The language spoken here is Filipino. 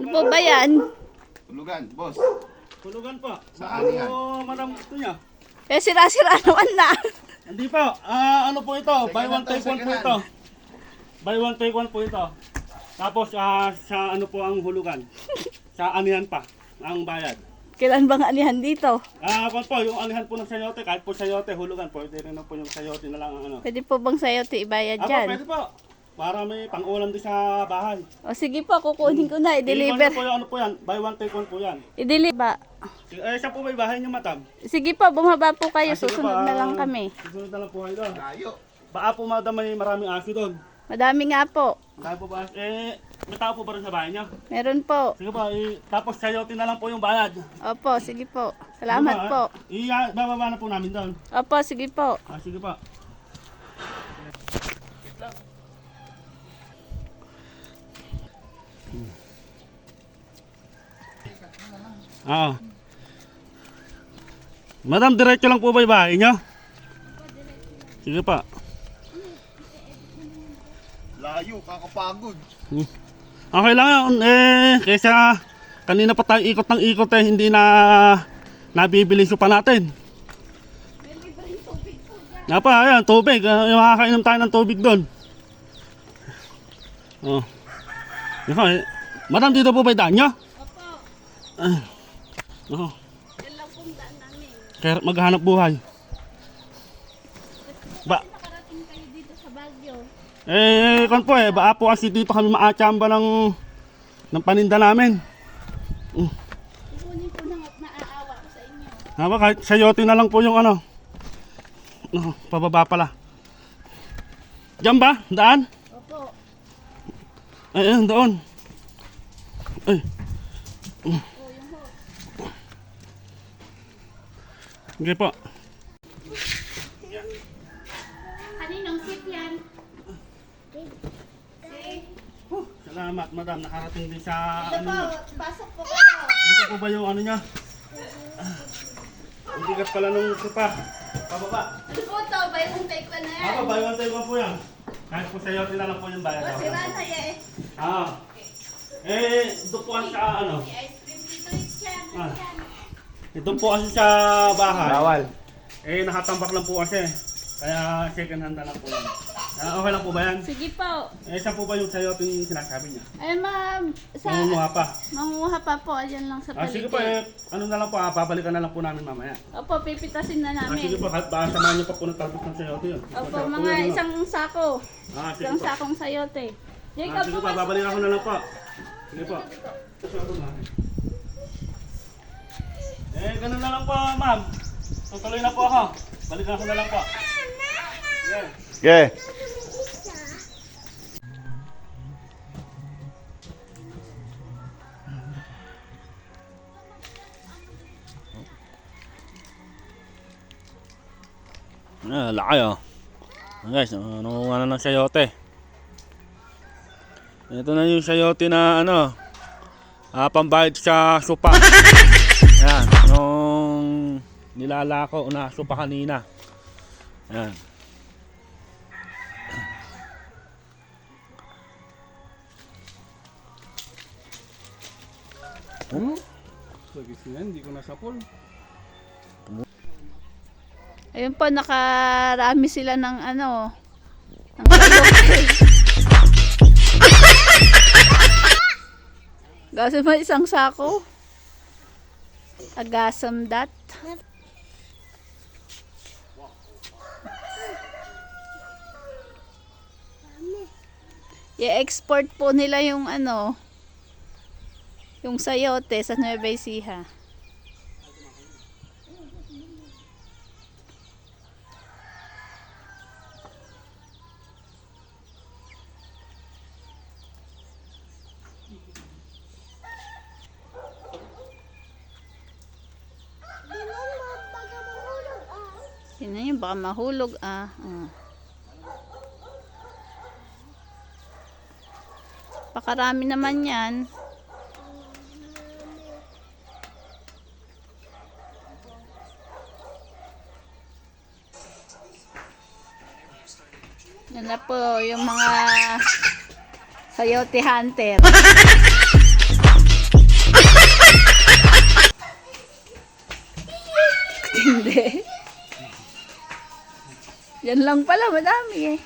Ano po ba yan? Tulugan, boss. Tulugan po. Saan yan? Madam gusto niya. Eh, sira-sira naman na. Hindi po. Ano po ito? Buy one take one po ito. Buy one take one po ito. Tapos sa ano po ang hulugan? Sa anihan pa ang bayad. Kailan bang anihan dito? Kung po, yung anihan po ng sayote, kahit po sayote, hulugan po. Pwede rin po yung sayote na lang ang ano. Pwede po bang sayote ibayad Apo, dyan? pwede po. Para may pang-ulam din sa bahay. O sige po, kukunin ko na. I-deliver I-deliver. po yung ano po yan. Buy one take one po yan. I-deliver. Saan po may bahay niyo, madam? Sige po, bumaba po kayo. Sige Susunod po, na lang kami. Susunod na lang po kayo doon. Layo. Baka po, madam, may maraming aso doon. Madami nga po. Kaya po ba? May tao po ba rin sa bahay niya? Meron po. Sige po, tapos sayote na lang po yung bayad. Opo, sige po. Salamat po. Bababa na po namin doon. Opo, sige po. Sige po. Madam, diretso lang po ba yung bahay niyo? Sige pa. Layo, kakapagod. Okay lang yun. Kaysa kanina pa tayo ikot ng ikot hindi na nabibili pa natin. Nga pa, ayan, tubig. Makakainom tayo ng tubig doon. Oh. Madam, dito po ba yung daan nyo? Opo. Oh. Yan lang pong daan namin. Kaya maghanap buhay. Ba? Nakarating kayo dito sa Baguio. Kan po baka po kasi dito kami maatsamba ng paninda namin. Kukunin ko na at naaawa ko sa inyo. Haba, kahit sayote na lang po yung ano. Pababa pala. Diyan ba? Daan? Opo. Ayun, doon. Ay. O, yung ho. Sige po. Kaninong seat yan? Salamat, madam. Nakarating din sa Ito po, niyo. pasok po kayo. Dito po ba yung ano niya? Ang bigat pala nung sopa. Pababa. Ano po ito? Bayong take ko na yan. Buy one take one po yan. Kahit po sayote na lang po yung bayad. O, sira na yan. Doon po kasi sa ano. May ice cream dito yan. Ito po kasi sa bahay. Bawal. Nakatambak lang po kasi. Kaya second hand na lang po yan. Okay lang po ba yan? Sige po. Saan po ba yung sayote yung sinasabi niya? Ay, ma'am. Mangunguha pa. Mangunguha pa po. Ayan lang sa paligid. Sige po, ano na lang po, babalikan na lang po namin mamaya. Opo, pipitasin na namin. Sige po, baka samahan niyo pa po ng talbos ng sayote yun. Opo, mga isang sako. Sige Isang po. sakong sayote. Jacob, Sige po, babalikan ko na lang po. Sige po. Ganun na lang po, ma'am. Tutuloy na po ako. Balikan ko na lang po. Yeah. Okay. Laki oh. Guys, nangunguha na ng sayote. Ito na yung sayote na ano, pambayad sa sopa. Yan, nung nilalako na sopa kanina. Yan. Sagis na yan, hindi ko nasapol. ayun po, nakarami sila ng ano, ng sayote. Gasam mo isang sako. Agasam that. I-export po nila yung ano, yung sayote sa Nueva Ecija. Yun na yun, baka mahulog Pakarami naman yan. Yan na po yung mga sayote hunter. Yan lang pala, madami eh.